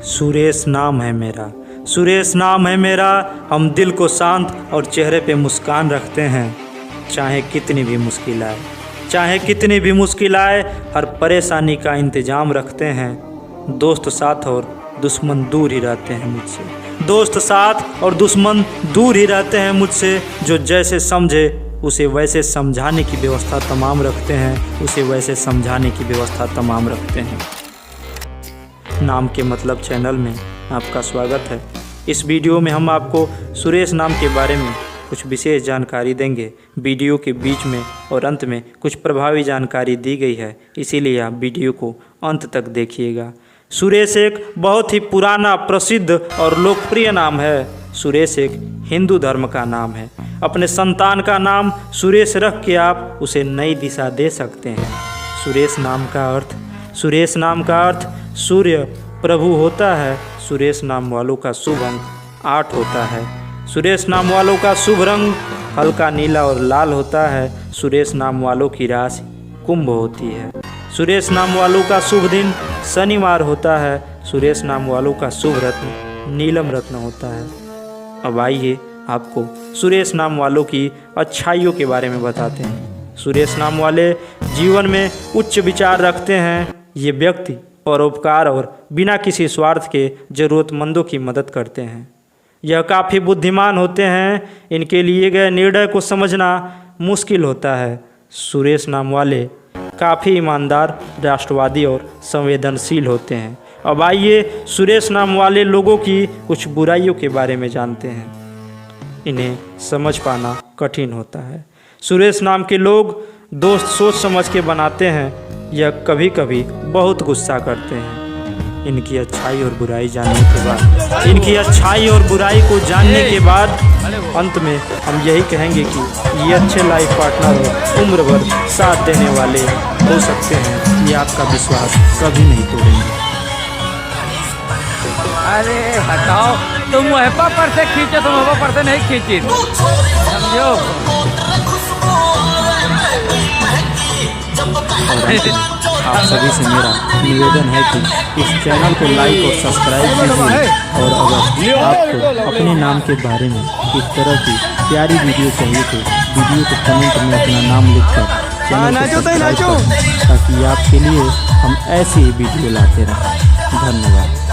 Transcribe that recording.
सुरेश नाम है मेरा, सुरेश नाम है मेरा। हम दिल को शांत और चेहरे पे मुस्कान रखते हैं। चाहे कितनी भी मुश्किल आए, चाहे कितनी भी मुश्किल आए, हर परेशानी का इंतजाम रखते हैं। दोस्त साथ और दुश्मन दूर ही रहते हैं मुझसे, दोस्त साथ और दुश्मन दूर ही रहते हैं मुझसे। जो जैसे समझे उसे वैसे समझाने की व्यवस्था तमाम रखते हैं, उसे वैसे समझाने की व्यवस्था तमाम रखते हैं। नाम के मतलब चैनल में आपका स्वागत है। इस वीडियो में हम आपको सुरेश नाम के बारे में कुछ विशेष जानकारी देंगे। वीडियो के बीच में और अंत में कुछ प्रभावी जानकारी दी गई है, इसीलिए आप वीडियो को अंत तक देखिएगा। सुरेश एक बहुत ही पुराना, प्रसिद्ध और लोकप्रिय नाम है। सुरेश एक हिंदू धर्म का नाम है। अपने संतान का नाम सुरेश रख के आप उसे नई दिशा दे सकते हैं। सुरेश नाम का अर्थ सूर्य प्रभु होता है। सुरेश नाम वालों का शुभ अंक 8 होता है। सुरेश नाम वालों का शुभ रंग हल्का नीला और लाल होता है। सुरेश नाम वालों की राशि कुंभ होती है। सुरेश नाम वालों का शुभ दिन शनिवार होता है। सुरेश नाम वालों का शुभ रत्न नीलम रत्न होता है। अब आइए आपको सुरेश नाम वालों की अच्छाइयों के बारे में बताते हैं। सुरेश नाम वाले जीवन में उच्च विचार रखते हैं। ये व्यक्ति परोपकार और बिना किसी स्वार्थ के ज़रूरतमंदों की मदद करते हैं। यह काफ़ी बुद्धिमान होते हैं। इनके लिए गए निर्णय को समझना मुश्किल होता है। सुरेश नाम वाले काफ़ी ईमानदार, राष्ट्रवादी और संवेदनशील होते हैं। अब आइए सुरेश नाम वाले लोगों की कुछ बुराइयों के बारे में जानते हैं। इन्हें समझ पाना कठिन होता है। सुरेश नाम के लोग दोस्त सोच समझ के बनाते हैं। यह कभी कभी बहुत गुस्सा करते हैं। इनकी अच्छाई और बुराई जानने के बाद अंत में हम यही कहेंगे कि ये अच्छे लाइफ पार्टनर और उम्र भर साथ देने वाले हो सकते हैं। ये आपका विश्वास कभी नहीं तोड़ेंगे। अरे हटाओ, तुम वह पर से खींचो, तुम वह पर से नहीं खींची, समझो। आप सभी से मेरा निवेदन है कि इस चैनल को लाइक और सब्सक्राइब कीजिए। और अगर आपको अपने नाम के बारे में इस तरह की प्यारी वीडियो चाहिए तो वीडियो के कमेंट में अपना नाम लिखकर चैनल को सब्सक्राइब करें, ताकि आपके लिए हम ऐसी ही वीडियो लाते रहें। धन्यवाद।